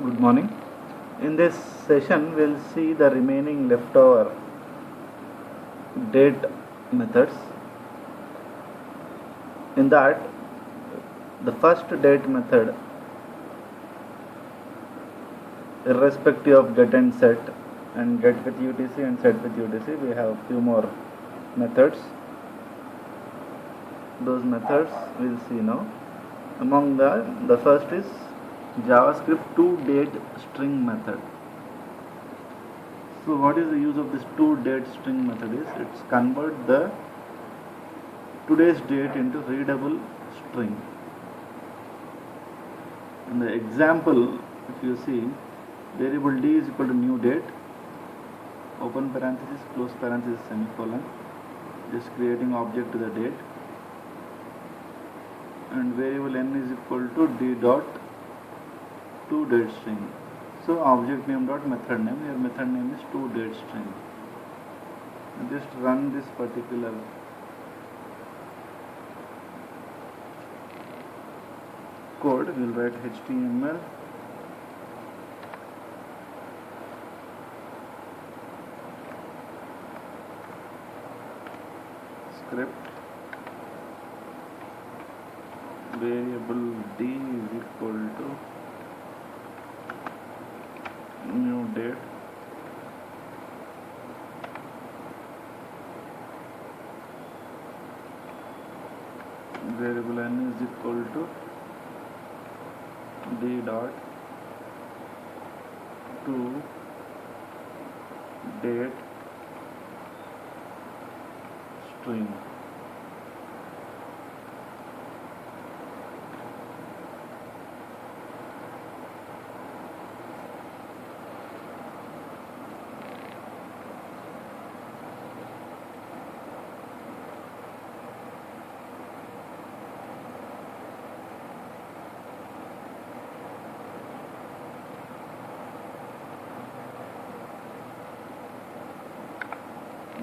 Good morning. In this session, we'll see the remaining leftover date methods. In that, the first date method, irrespective of get and set, and get with UTC and set with UTC, we have few more methods. Those methods we'll see now. Among the first is JavaScript toDate string method. So what is the use of this toDate string method is it's convert the today's date into readable string. In the example, if you see, variable d is equal to new date, open parenthesis, close parenthesis, semicolon, just creating object to the date, and variable n is equal to d dot toDate string. So object name dot method name, your method name is toDate string. Just run this particular code. We'll write HTML script variable d is equal to new date, variable n is equal to d dot to date string.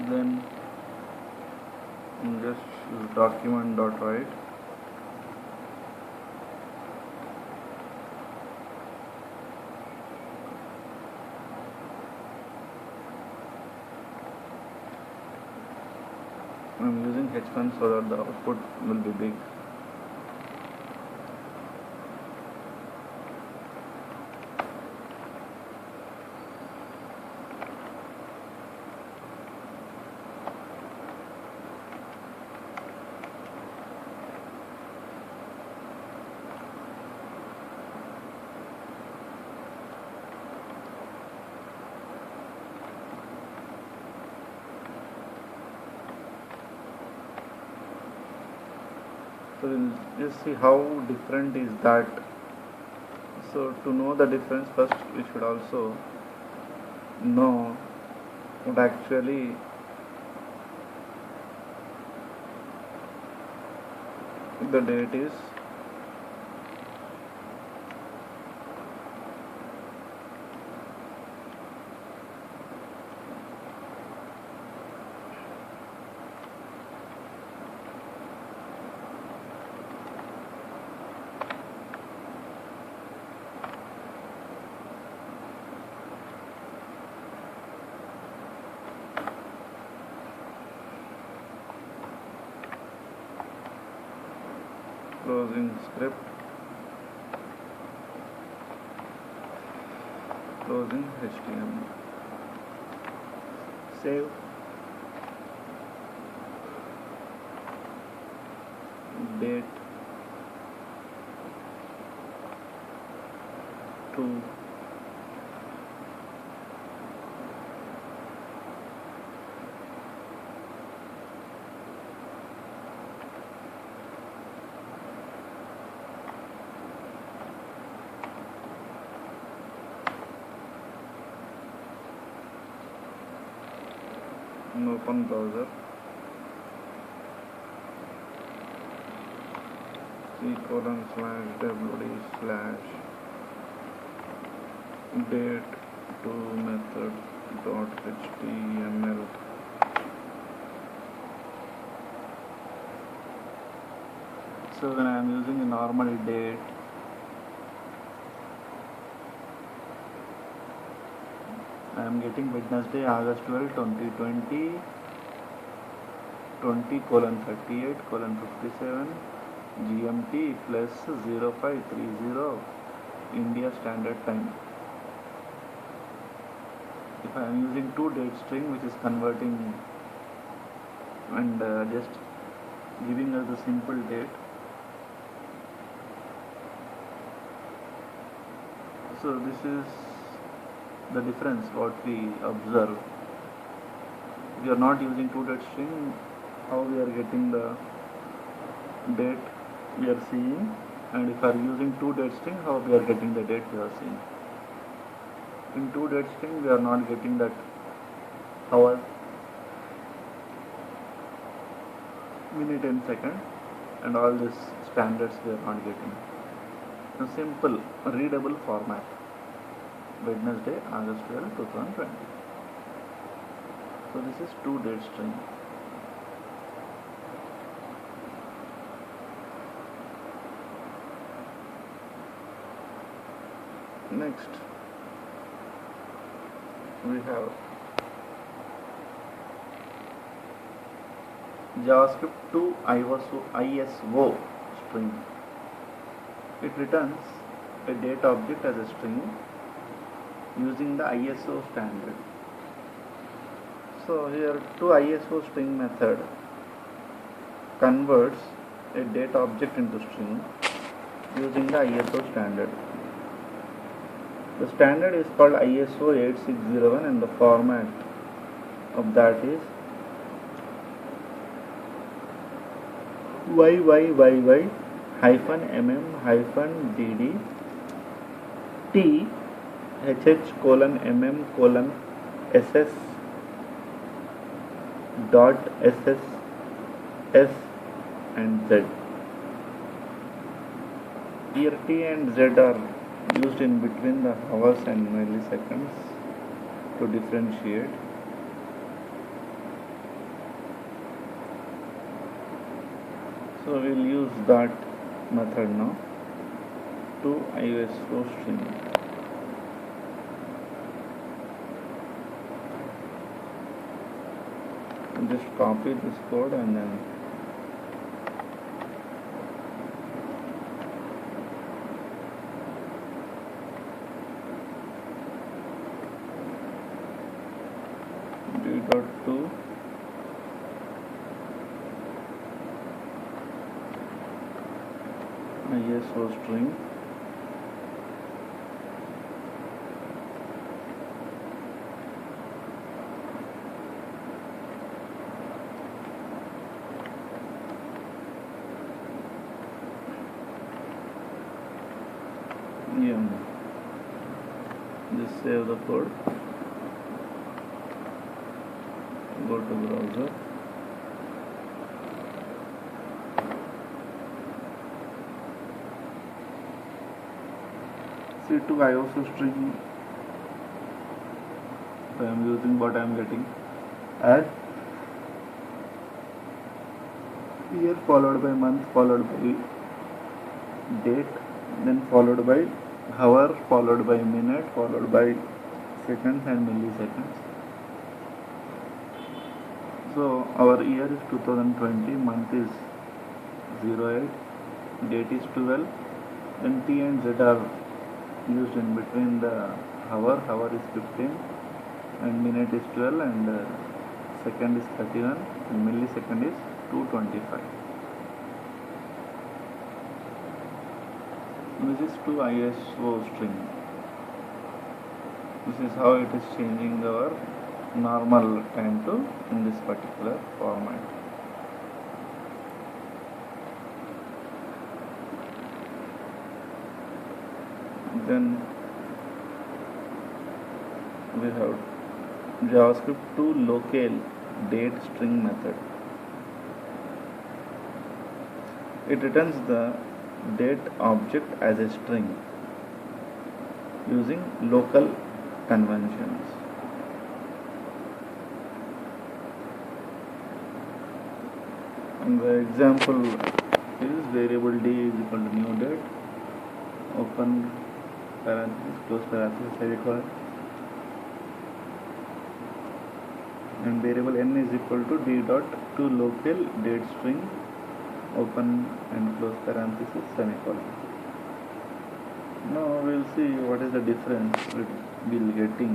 Then just document dot write I'm using h1 so that the output will be big. So we'll just see how different is that. So to know the difference, first we should also know what actually the date is. Closing script, closing HTML, save, date to open browser, c:/wd/ date to method dot html. So when I am using a normal date, I am getting Wednesday, August 12, 2020, 20:38:57 GMT plus 0530 India Standard Time. If I am using two date string, which is converting and just giving us the simple date. So this is the difference what we observe. We are not using two date string, how we are getting the date we are seeing, and if we are using two date string, how we are getting the date we are seeing. In two date string we are not getting that hour, minute and second, and all these standards we are not getting. A simple readable format. Wednesday, August 12, 2020. So this is two date string. Next we have JavaScript to ISO string. It returns a date object as a string using the ISO standard. So here to ISO string method converts a date object into string using the ISO standard. The standard is called ISO 8601 and the format of that is YYYY-MM-DD T HH:MM:SS dot SS and Z. Here T and Z are used in between the hours and milliseconds to differentiate. So we'll use that method now to ISO string. Just copy this code and then d.to ISO string just save the code, go to browser, see to ISO string I am using what I am getting as year followed by month followed by date, then followed by hour, followed by minute, followed by seconds and milliseconds. So our year is 2020, month is 08, date is 12, then T and Z are used in between the hour is 15 and minute is 12 and second is 31 and millisecond is 225. This is to ISO string. This is how it is changing our normal time to in this particular format. Then we have JavaScript to locale date string method. It returns the date object as a string using local conventions. And the example is variable d is equal to new date, open parenthesis, close parenthesis, semicolon, and variable n is equal to d dot to local date string open and close parenthesis semicolon. Now we will see what is the difference we'll getting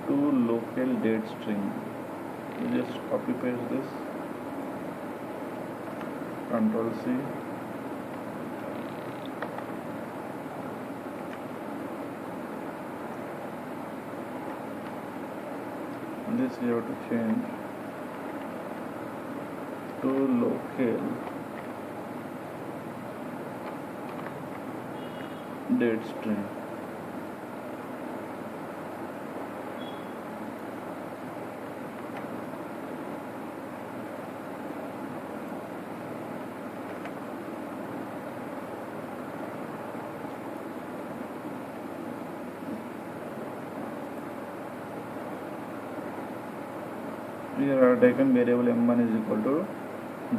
to local date string. We just copy paste this, Control C, this you have to change to local date string. Here I have taken variable m1 is equal to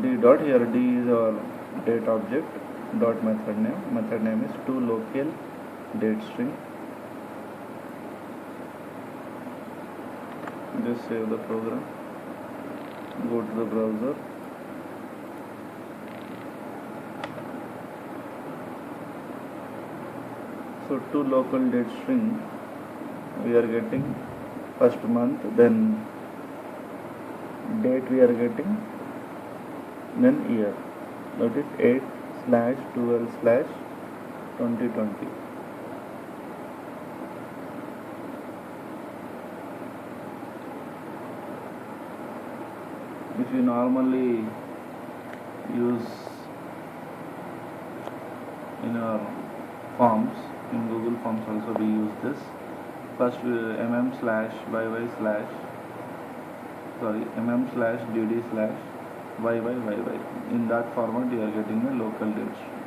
d dot, here d is our date object, dot method name is to local date string. Just save the program, go to the browser, so to local date string we are getting first month, then date we are getting, then year, that is 8/12/2020. If you normally use in our forms, in Google Forms also we use this. First mm/dd/yy/. In that format you are getting a local date string.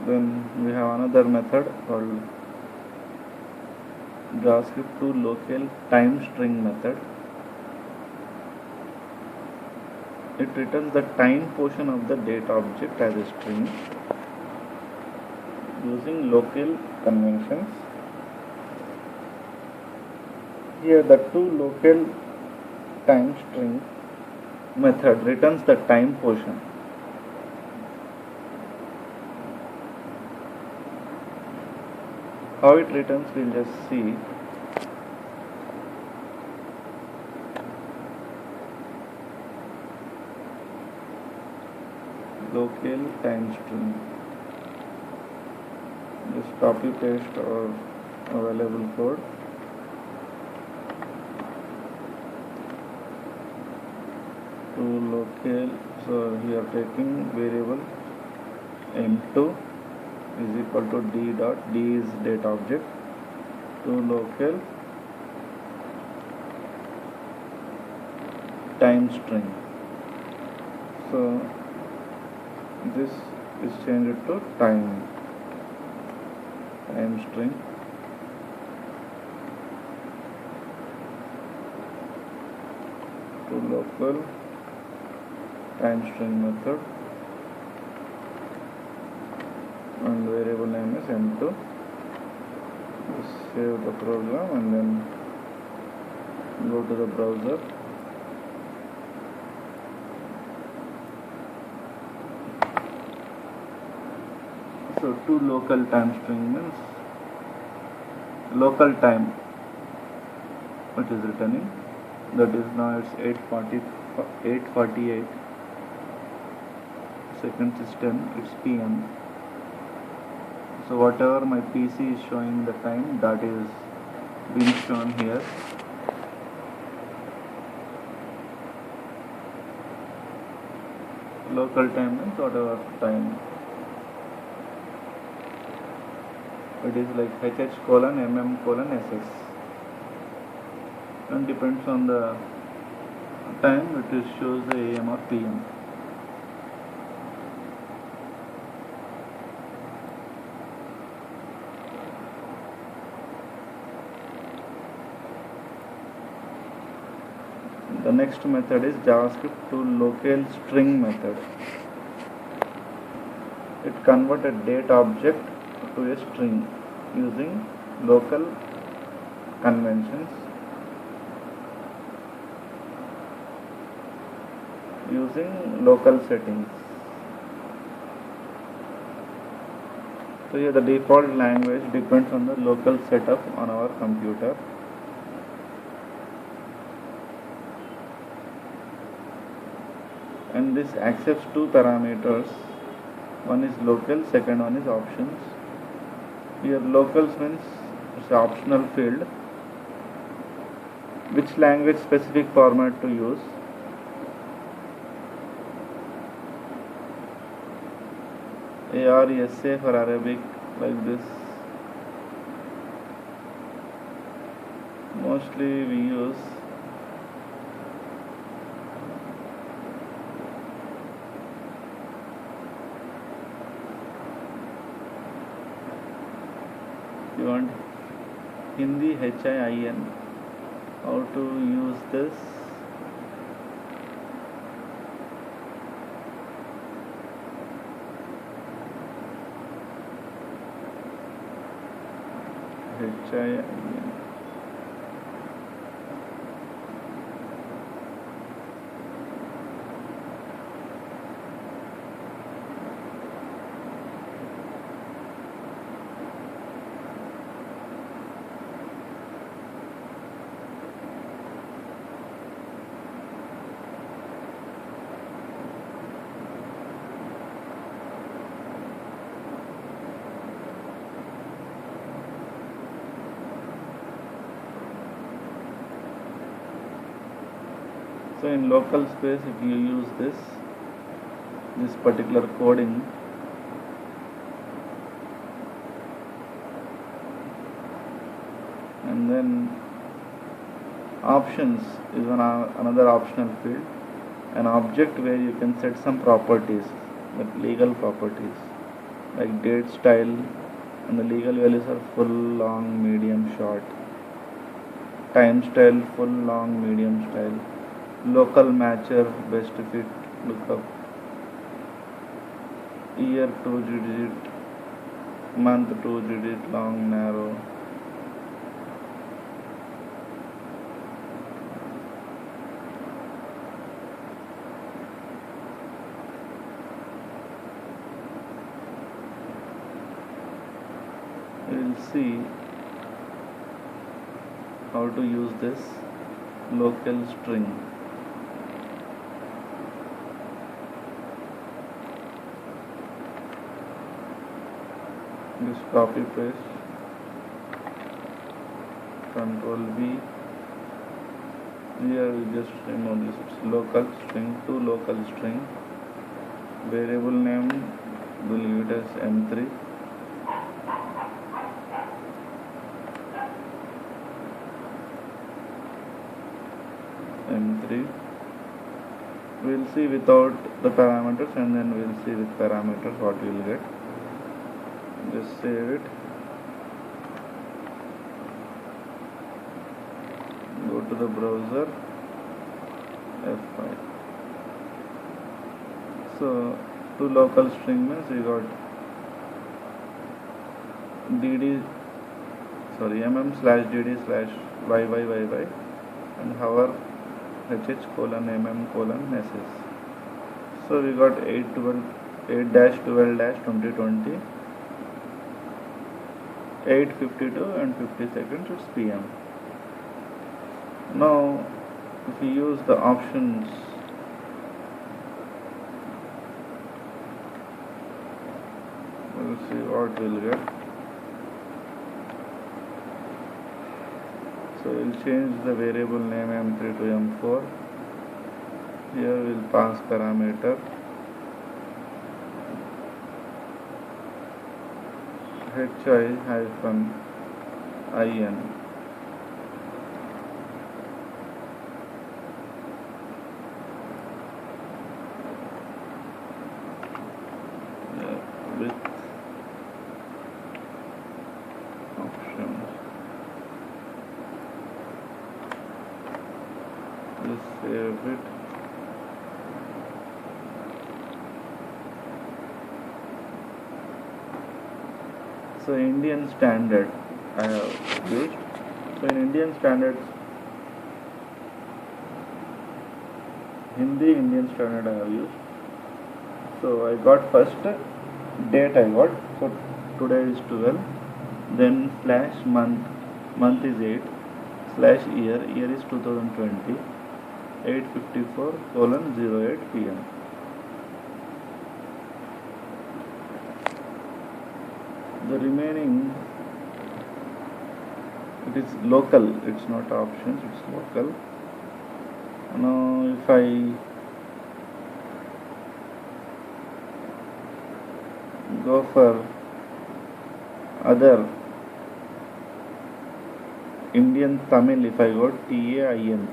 Then we have another method called JavaScript to local time string method. It returns the time portion of the date object as a string using local conventions. Here the to local time string method returns the time portion. How it returns we'll just see. Local time string, just copy paste our available code, to local, so we are taking variable m2 is equal to d dot, d is date object, to local time string. So this is changed to time string. To local time string method, and variable name is m2. Just save the program and then go to the browser. So to local time string means local time it is returning, that is now it's 8:48 seconds is 10, it's PM. So whatever my PC is showing the time, that is being shown here. Local time means whatever time. It is like HH:MM:SS, and depends on the time it is shows the AM or PM. The next method is JavaScript to local string method. convert a date object to a string using local conventions, using local settings. So here the default language depends on the local setup on our computer. And this accepts two parameters. One is local, second one is options. Here locals means it's an optional field. Which language specific format to use? ARSA for Arabic, like this. Mostly we use you want Hindi HIIN. How to use this? HIIN. So in local space, if you use this particular coding, and then options is another optional field, an object where you can set some properties, like legal properties, like date style, and the legal values are full, long, medium, short. Time style, full, long, medium style. Local matcher, best fit, lookup. Year 2 digit, month 2 digit, long, narrow. We will see how to use this local string. Just copy paste, Control V. Here we just remove this. It's local string to local string. Variable name will give it as M3. M3. We'll see without the parameters, and then we'll see with parameters what we will get. Just save it. Go to the browser, F5. So to local string means we got mm/dd/yy and hover hh:/mm:/ss. So we got 8-12-2020, 8:52 and 50 seconds. It's PM. Now if we use the options, we'll see what we'll get. So we'll change the variable name M3 to M4. Here we'll pass parameter HI-IN. With options. Just save it. So Indian standard I have used. So in Indian standards, Hindi Indian standard I have used. So I got first date I got. So today is 12. Then slash month is 8. Slash year is 2020. 8:54:08 p.m. The remaining, it is local, it's not options, it's local. Now if I go for other Indian Tamil, if I go TAIN,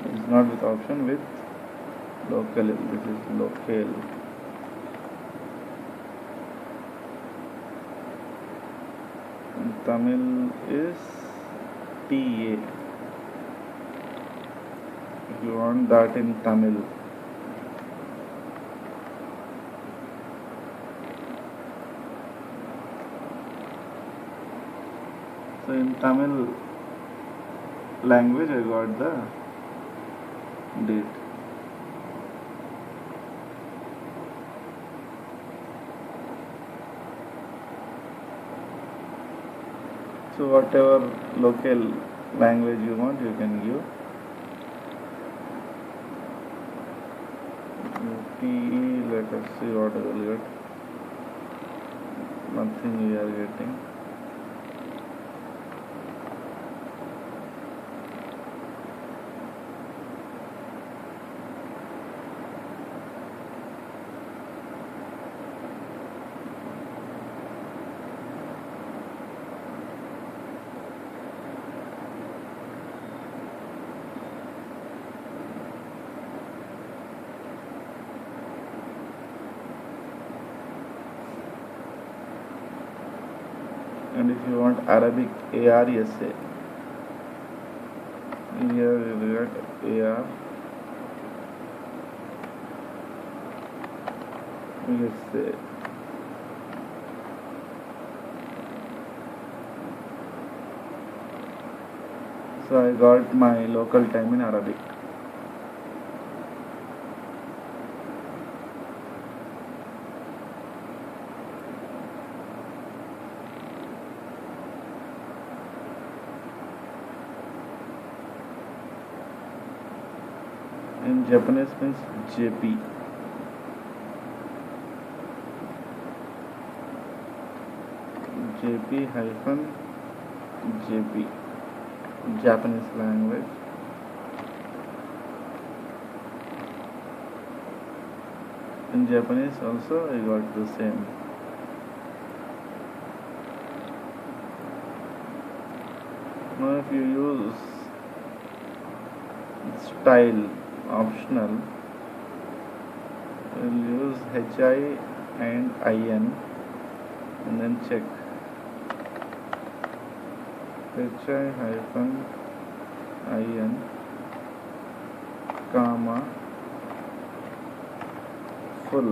it's not with option, with local, this is local. And Tamil is TA. If you want that in Tamil. So in Tamil language I got the date. So whatever local language you want, you can give. UP, let us see what I will get. Nothing we are getting. And if you want Arabic, ARSA, here you will get AR USA. So I got my local time in Arabic. In Japanese means JP. JP hyphen JP. Japanese language. In Japanese also I got the same. Now if you use style optional, we'll use HI and IN and then check. HI hyphen IN comma full.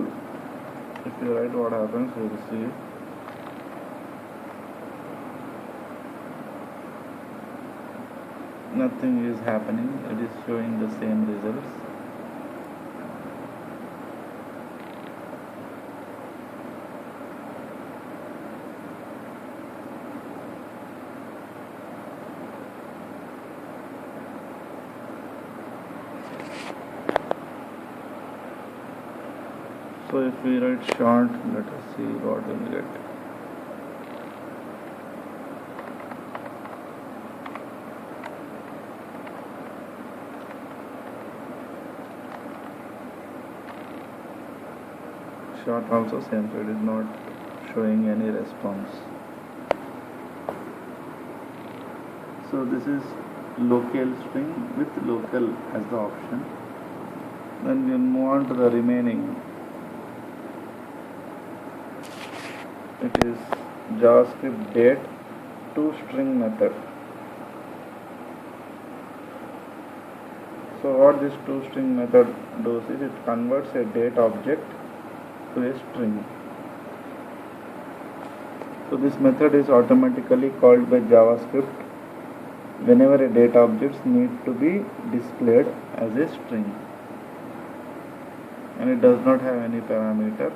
If you write what happens, you will see. Nothing is happening, it is showing the same results. So if we write short, let us see what we will get. Short also same, so it is not showing any response. So this is local string with local as the option. Then we'll move on to the remaining. It is JavaScript date to string method. So what this toString method does is it converts a date object to a string. So this method is automatically called by JavaScript whenever a data objects need to be displayed as a string, and it does not have any parameter.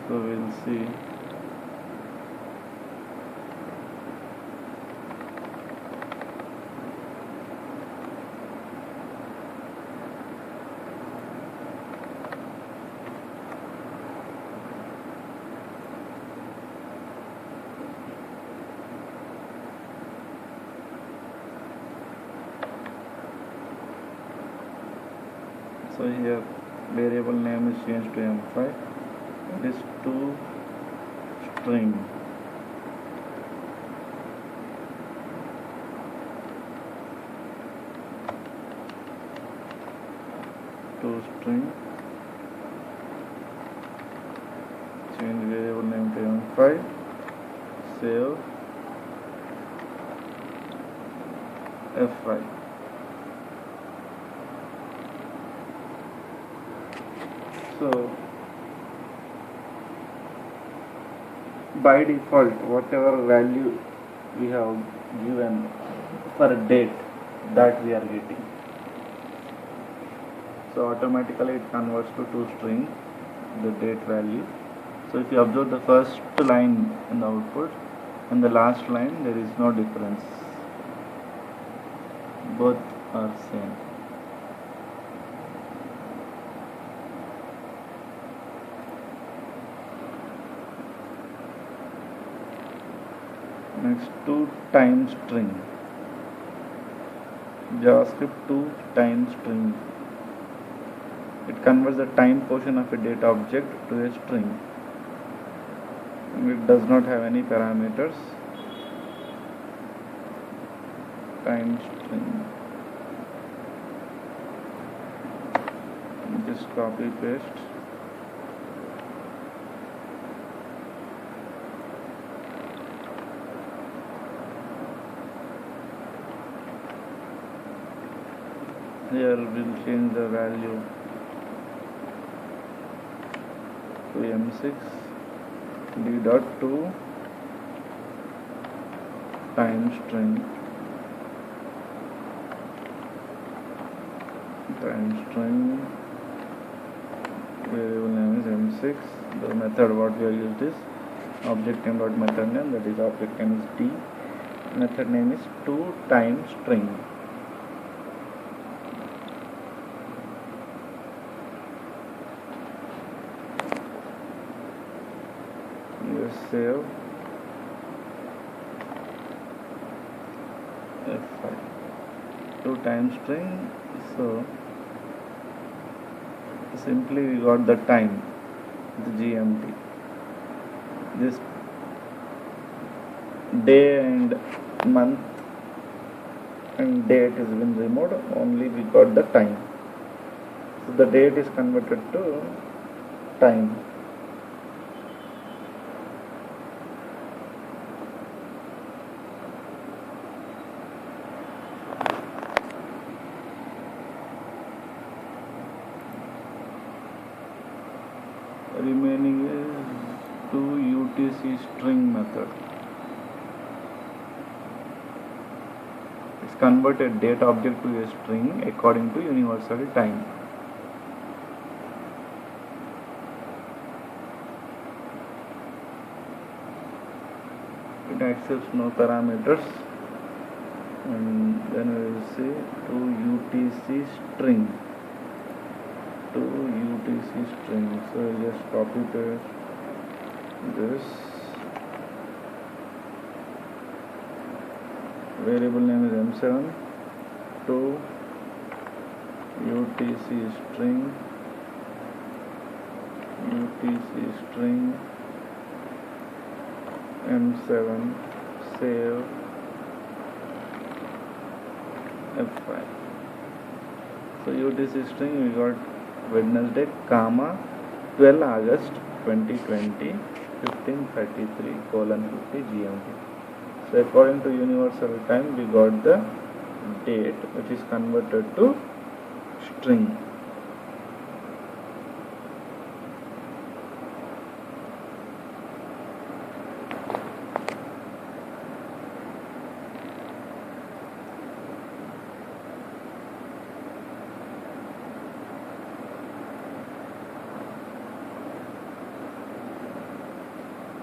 So we'll see. So here variable name is changed to m5. It is to string. To string. Change variable name to m5. Save. F5. So by default, whatever value we have given for date, that we are getting. So automatically it converts to string, the date value. So if you observe the first line in the output and the last line, there is no difference. Both are same. Next, to time string. JavaScript to time string. It converts the time portion of a data object to a string. It does not have any parameters. Time string. Just copy paste. Here we'll change the value to m6 d.to time string. Variable name is m6. The method what we have used is object name dot method name, that is object name is d. Method name is to time string. Save. F5. To time string. So simply we got the time, the GMT. This day and month and date has been removed, only we got the time. So the date is converted to time. Remaining is to UTC string method. It's converted data object to a string according to universal time. It accepts no parameters, and then we will say to UTC string. To UTC string. So just copy paste this. Variable name is m7 to UTC string. M7 save F5. So UTC string we got Wednesday, 12 August 2020, 15:33:50 GMT. So according to universal time, we got the date, which is converted to string.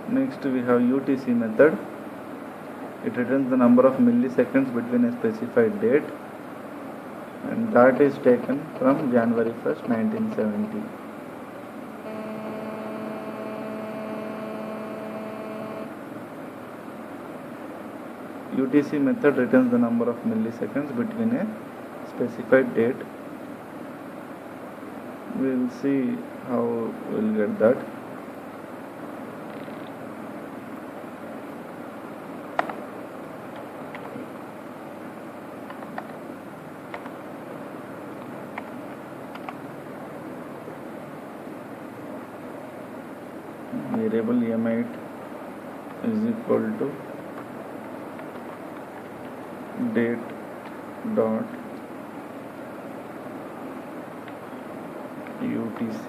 Next we have UTC method. It returns the number of milliseconds between a specified date, and that is taken from January 1st, 1970. UTC method returns the number of milliseconds between a specified date. We will see how we will get that. Variable M8 is equal to date dot UTC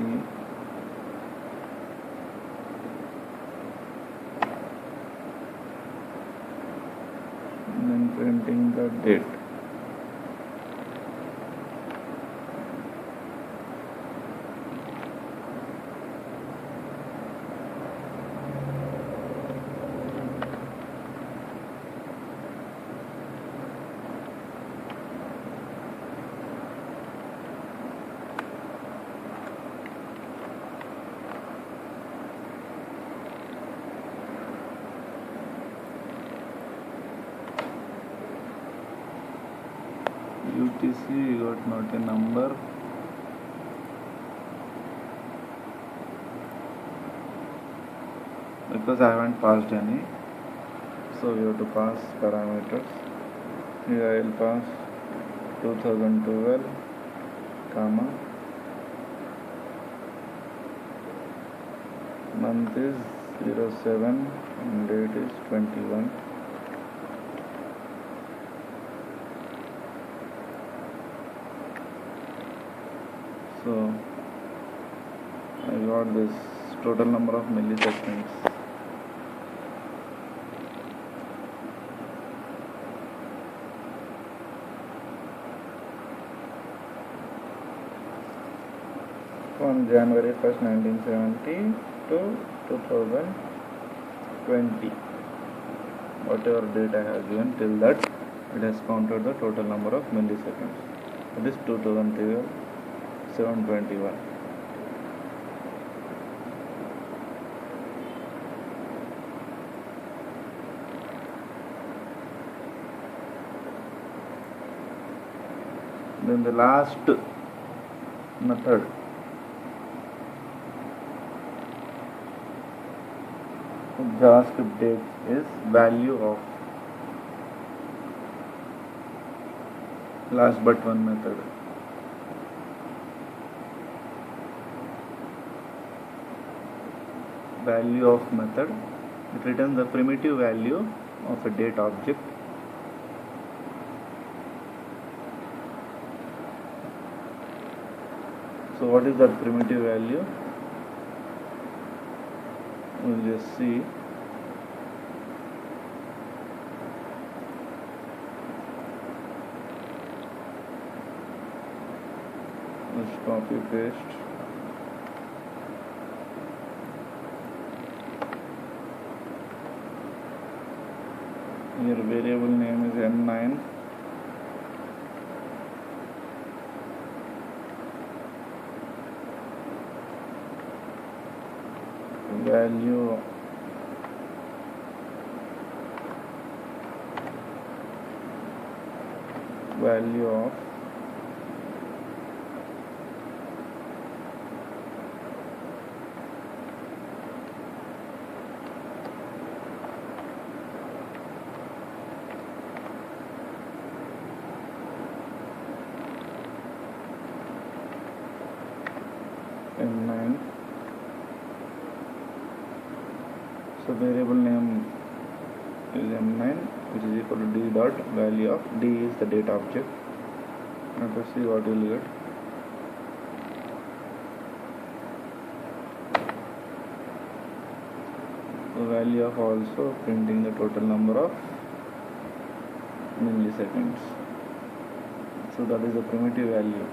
and then printing the date. UTC got not a number. Because I haven't passed any, so we have to pass parameters. Here I will pass 2012, comma, month is 07 and date is 21. So I got this total number of milliseconds. From January 1st, 1970 to 2020. Whatever date I have given till that, it has counted the total number of milliseconds. It is 2012, 721. Then the last method, JavaScript date, is value of. Last but one method. Value of method. It returns the primitive value of a date object. So what is that primitive value? We'll just see. Let's copy paste. Here variable name is M9. Value of M9. So variable name is M9, which is equal to d dot value of d is the date object. Let us see what we will get. So value of also printing the total number of milliseconds. So that is the primitive value.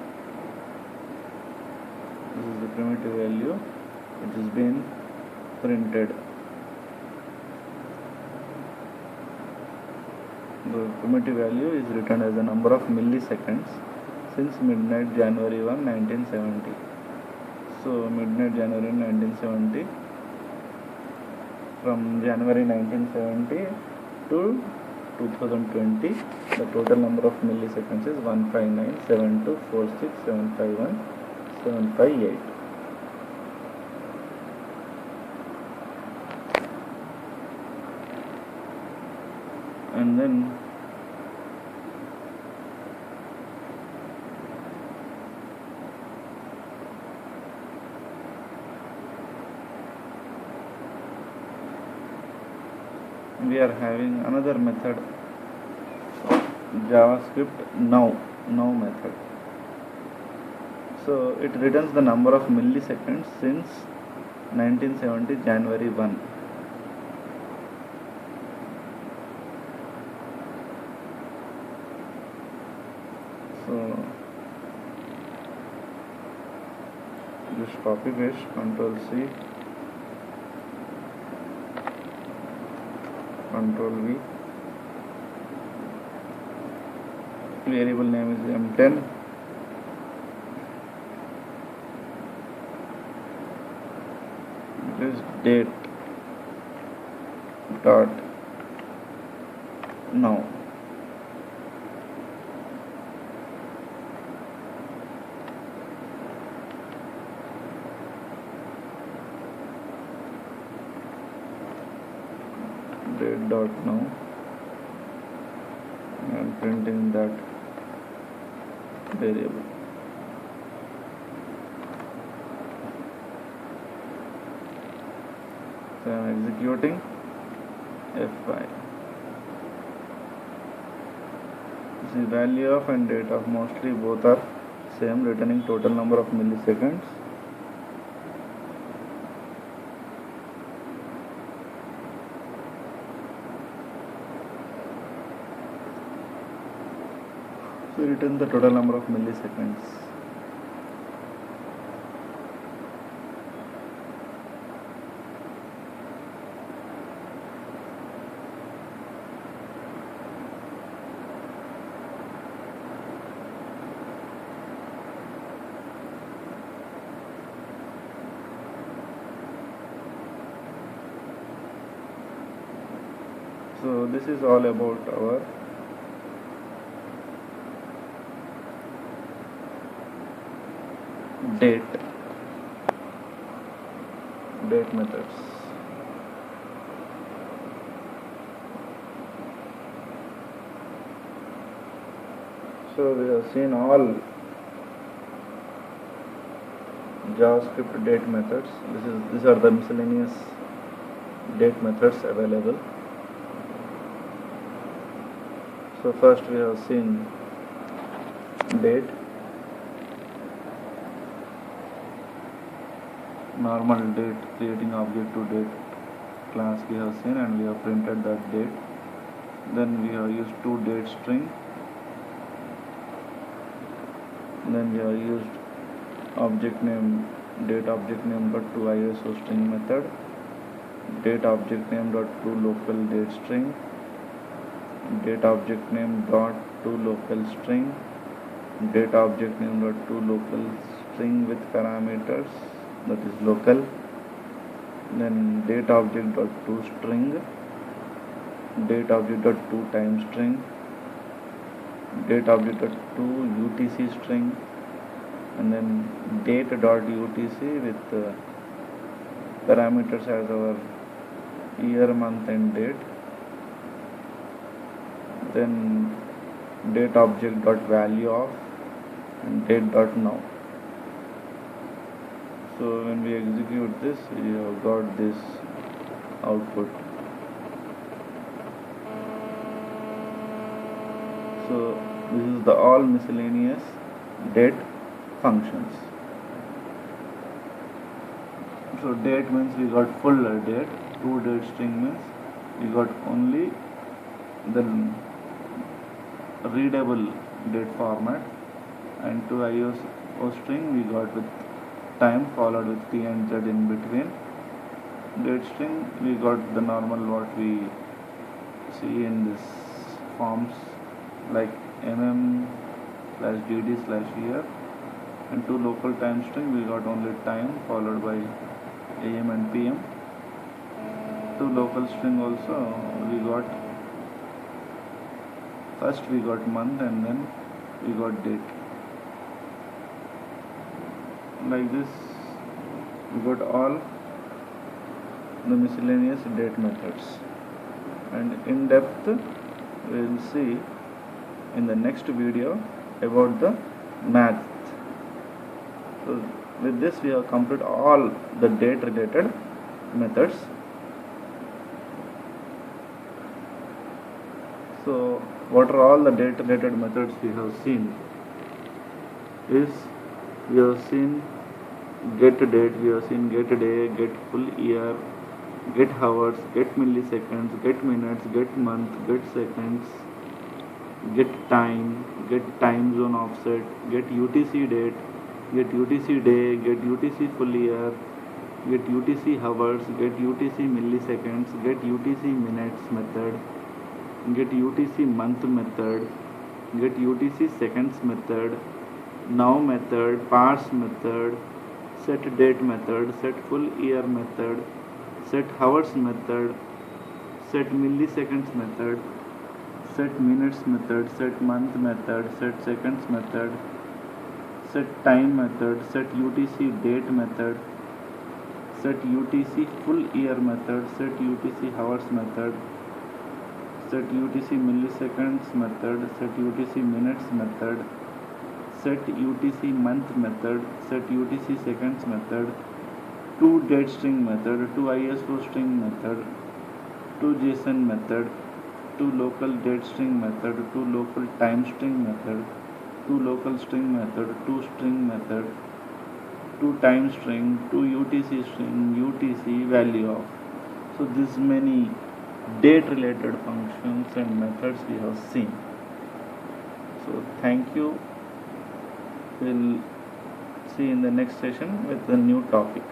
This is the primitive value which is being printed. the primitive value is written as the number of milliseconds since midnight January 1, 1970. So midnight January 1970, from January 1970 to 2020, the total number of milliseconds is 1597246751758. And then we are having another method, JavaScript now method. So it returns the number of milliseconds since 1970 January 1. So just copy paste, Control C, Control V. Variable name is M10. It is date dot now. Date dot now. I am printing that variable. So I am executing F5. The value of and date of mostly both are same, returning total number of milliseconds. So return the total number of milliseconds. So this is all about our date methods. So we have seen all JavaScript date methods. These are the miscellaneous date methods available. So first we have seen date, normal date, creating object to date class we have seen, and we have printed that date. Then we have used toDate string. Then we have used object name date object name dot to ISO string method, date object name dot to local date string, date object name dot to local string, date object name dot to local string with parameters, that is local. Then date object dot to string, date object dot to time string, date object dot to UTC string, and then date dot UTC with parameters as our year, month and date. Then date object dot value of and date dot now. So when we execute this, we have got this output. So this is the all miscellaneous date functions. So date means we got full date, toDate string means we got only the readable date format, and to ISO string we got with time followed with T and Z in between. Date string we got the normal what we see in this forms like mm/dd/year, and two local time string we got only time followed by am and pm. Two local string also we got, first we got month and then we got date. Like this we got all the miscellaneous date methods, and in depth we will see in the next video about the math. So with this we have completed all the date related methods. So what are all the date related methods we have seen is, we have seen get date, we have seen get day, get full year, get hours, get milliseconds, get minutes, get month, get seconds, get time, get time zone offset, get UTC date, get UTC day, get UTC full year, get UTC hours, get UTC milliseconds, get UTC minutes method, get UTC month method, get UTC seconds method, now method, parse method, set date method, set full year method, set hours method, set milliseconds method, set minutes method, set month method, set seconds method, set time method, set UTC date method, set UTC full year method, set UTC hours method, set UTC milliseconds method, set UTC minutes method, set UTC month method, set UTC seconds method, two date string method, two ISO string method, two JSON method, two local date string method, two local time string method, two local string method, two string method, two time string, two UTC string, UTC value of. So this many date related functions and methods we have seen. So thank you. We'll see in the next session with a new topic.